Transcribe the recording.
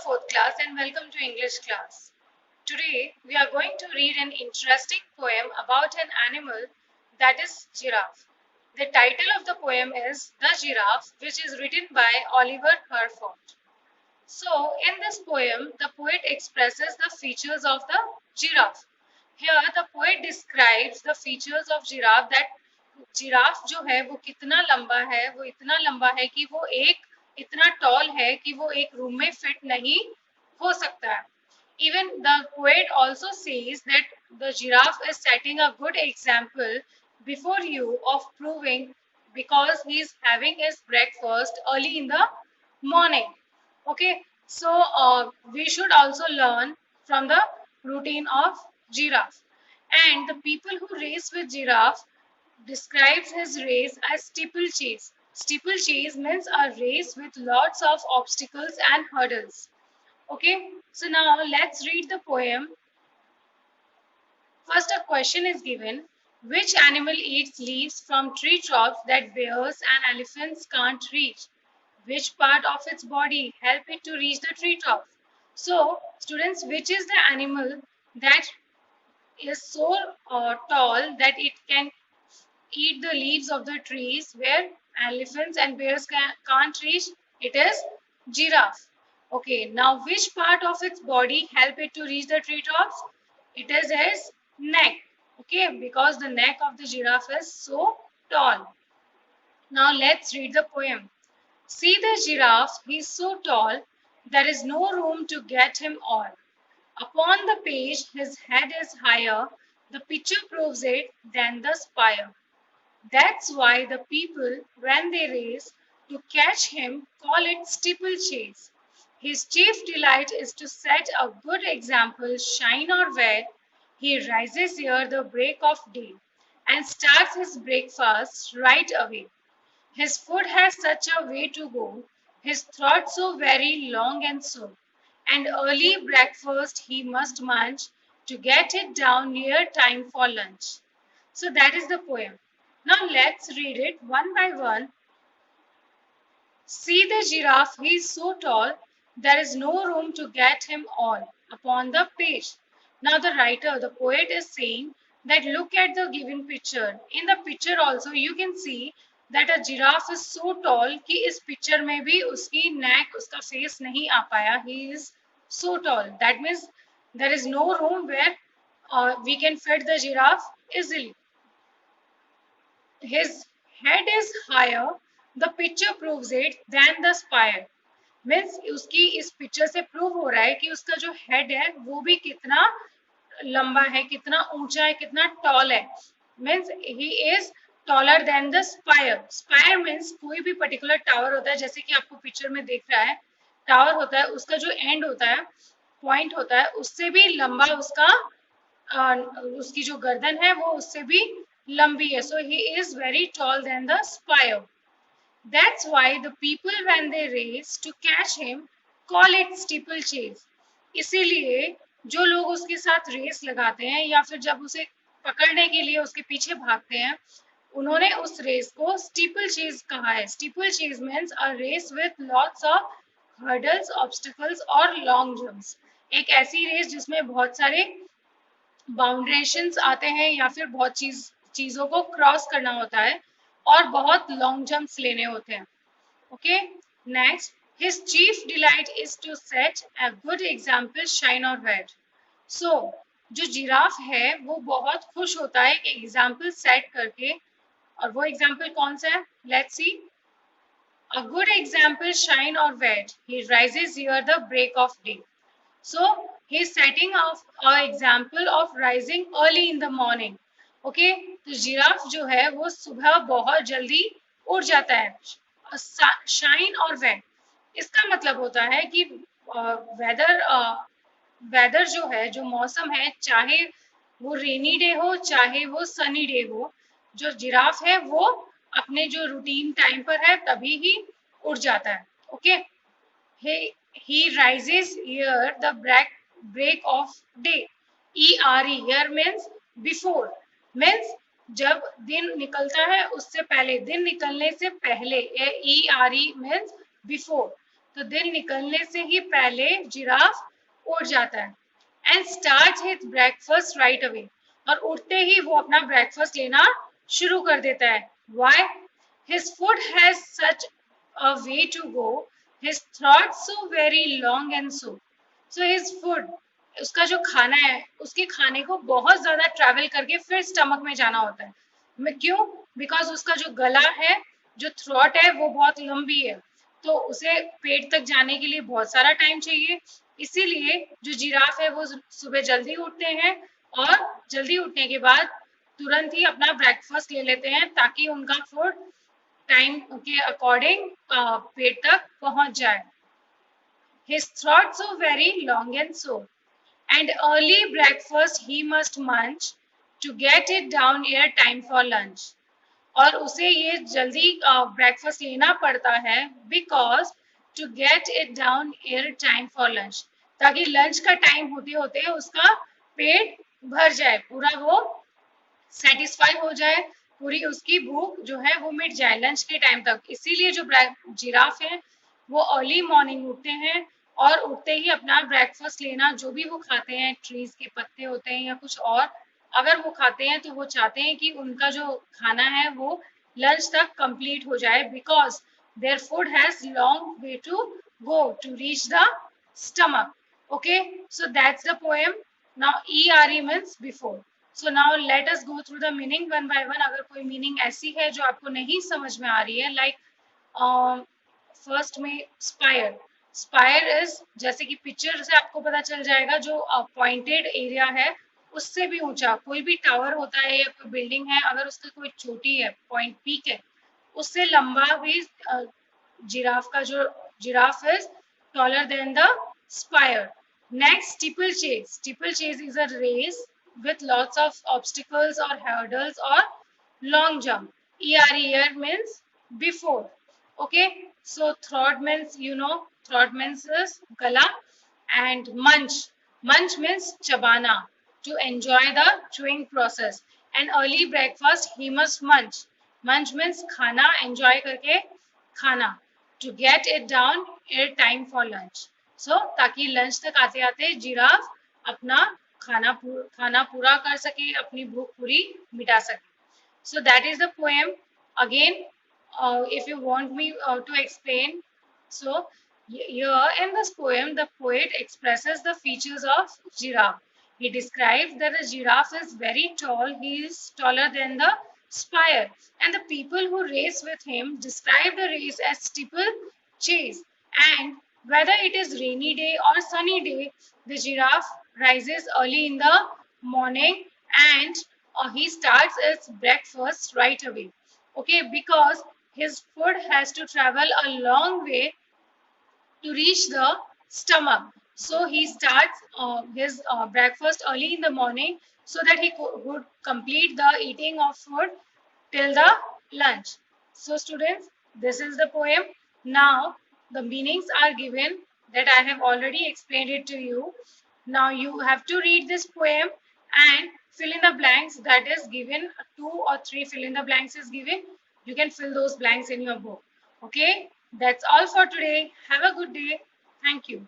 fourth class and welcome to English class. Today we are going to read an interesting poem about an animal that is giraffe. The title of the poem is The Giraffe, which is written by Oliver Herford. So in this poem, the poet expresses the features of the giraffe. Here the poet describes the features of giraffe that giraffe जो है वो कितना लंबा है, वो इतना लंबा है कि वो एक इतना टॉल है कि वो एक रूम में फिट नहीं हो सकता है. Even the poet also says that the giraffe is setting a good example before you of proving because he is having his breakfast early in the morning. Okay, so we should also learn from the routine of giraffe. And the people who race with giraffe describes his race as steeplechase. Steeplechase means a race with lots of obstacles and hurdles. Okay, so now let's read the poem. First, a question is given. Which animal eats leaves from tree tops that bears and elephants can't reach? Which part of its body help it to reach the tree top? So, students, which is the animal that is so tall that it can eat the leaves of the trees where elephants and bears can't reach? It is giraffe. Okay, now which part of its body help it to reach the treetops? It is its neck. Okay, because the neck of the giraffe is so tall. Now let's read the poem. See the giraffe, he is so tall, there is no room to get him all. Upon the page his head is higher, the picture proves it than the spire. That's why the people, when they race to catch him, call it steeplechase. His chief delight is to set a good example, shine or wet. He rises ere the break of day and starts his breakfast right away. His foot has such a way to go, his throat so very long and so, and early breakfast he must munch to get it down near time for lunch. So that is the poem. Now let's read it one by one. See the giraffe, he is so tall, there is no room to get him all upon the page. Now the writer, the poet is saying that look at the given picture. In the picture also you can see that a giraffe is so tall कि इस picture में भी उसकी neck, उसका face नहीं आ पाया. He is so tall. That means there is no room where we can fit the giraffe easily. His head is higher, the picture proves it, than the spire. Means उसकी इस picture से prove हो रहा है कि उसका जो head है वो भी कितना लंबा है, कितना ऊंचा है, कितना टॉल है. Means he is taller than the spire. Spire means कोई भी पर्टिकुलर टावर होता है, जैसे कि आपको पिक्चर में देख रहा है टावर होता है, उसका जो एंड होता है, पॉइंट होता है, उससे भी लंबा उसका उसकी जो गर्दन है वो उससे भी लंबी है. So he is very tall than the spire. That's why the people when they race to catch him call it steeplechase. इसीलिए जो लोग उसके साथ रेस लगाते हैं या फिर जब उसे पकड़ने के लिए उसके पीछे भागते हैं, उन्होंने उस रेस को steeplechase कहा है. Steeplechase means a race with lots of hurdles, obstacles और long jumps. एक ऐसी रेस जिसमें बहुत सारे बाउंड्रेशंस आते हैं या फिर बहुत चीजों को क्रॉस करना होता है और बहुत लॉन्ग जंप्स लेने होते हैं. Okay, next, his chief delight is to set a good example shine और वेट. सो जो जिराफ है वो बहुत खुश होता है एक एग्जाम्पल सेट करके, और वो एग्जाम्पल कौन सा है? Let's see. A good example shine और wet, he rises here the break of day. So he is setting of a example of rising early in the morning. Okay, तो giraffe जो है वो सुबह बहुत जल्दी उठ जाता है. शाइन और वेट, इसका मतलब होता है कि वेदर जो है, जो मौसम है, चाहे वो रेनी डे हो चाहे वो सनी डे हो, जो जिराफ है वो अपने जो रूटीन टाइम पर है तभी ही उठ जाता है. Okay, he rises here the break of day. ERE here means before, means जब दिन निकलता है उससे पहले, दिन निकलने से पहले. ERE means before. तो दिन निकलने से ही पहले जिराफ उठ जाता है and start his breakfast right away, और उठते ही वो अपना ब्रेकफास्ट लेना शुरू कर देता है. Why? His food has such a way to go, his throat's so very long and so his food, उसका जो खाना है, उसके खाने को बहुत ज्यादा ट्रैवल करके फिर स्टमक में जाना होता है. क्यों? बिकॉज उसका जो गला है, जो थ्रोट है, वो बहुत लंबी है, तो उसे पेट तक जाने के लिए बहुत सारा टाइम चाहिए. इसीलिए जो जिराफ है वो सुबह जल्दी उठते हैं और जल्दी उठने के बाद तुरंत ही अपना ब्रेकफास्ट ले लेते हैं ताकि उनका फूड टाइम के अकॉर्डिंग पेट तक पहुंच जाए. His throats so very long and so. And early breakfast he must munch to get it down ere time for lunch. और उसे ये जल्दी ब्रेकफास्ट लेना पड़ता है because to get it down ere time for lunch, ताकि lunch का time होते होते उसका पेट भर जाए, पूरा वो सेटिस्फाई हो जाए, पूरी उसकी भूख जो है वो मिट जाए लंच के टाइम तक. इसीलिए जो जिराफ है वो अर्ली मॉर्निंग उठते हैं और उठते ही अपना ब्रेकफास्ट लेना, जो भी वो खाते हैं, ट्रीज के पत्ते होते हैं या कुछ और अगर वो खाते हैं तो वो चाहते हैं कि उनका जो खाना है वो लंच तक कंप्लीट हो जाए because their food has long way to go to reach the stomach. Okay, so that's the poem. Now ERE means before. So now let us go through the meaning one by one. अगर कोई meaning ऐसी है जो आपको नहीं समझ में आ रही है, लाइक फर्स्ट में स्पायर. स्पायर इज, जैसे कि पिक्चर से आपको पता चल जाएगा, जो पॉइंटेड एरिया है उससे भी ऊंचा. कोई भी टावर होता है या कोई बिल्डिंग है, अगर उसका कोई चोटी है, पॉइंट पीक है, उससे लंबा भी जिराफ का जो giraffe is taller than the spire. Next, steeplechase. Steeplechase is a race with lots of obstacles or hurdles or long jump. ERE means before. Okay, so throat means, throat means is gala, and munch. Munch means chabana, to enjoy the chewing process. And early breakfast he must munch. Munch means khana, enjoy करके खाना. To get it down ere time for lunch. So ताकि lunch तक आते आते giraffe अपना खाना पूरा कर सके, अपनी भूख पूरी मिटा सके. So that is the poem. Again, if you want me to explain, so here in this poem, the poet expresses the features of giraffe. He describes that the giraffe is very tall. He is taller than the spire, and the people who race with him describe the race as steeplechase. And whether it is rainy day or sunny day, the giraffe rises early in the morning and he starts its breakfast right away. Okay, because his food has to travel a long way to reach the stomach. So he starts his breakfast early in the morning so that he would complete the eating of food till the lunch. So students, this is the poem. Now the meanings are given that I have already explained it to you. Now you have to read this poem and fill in the blanks that is given. 2 or 3 fill in the blanks is given. You can fill those blanks in your book. Okay, that's all for today. Have a good day. Thank you.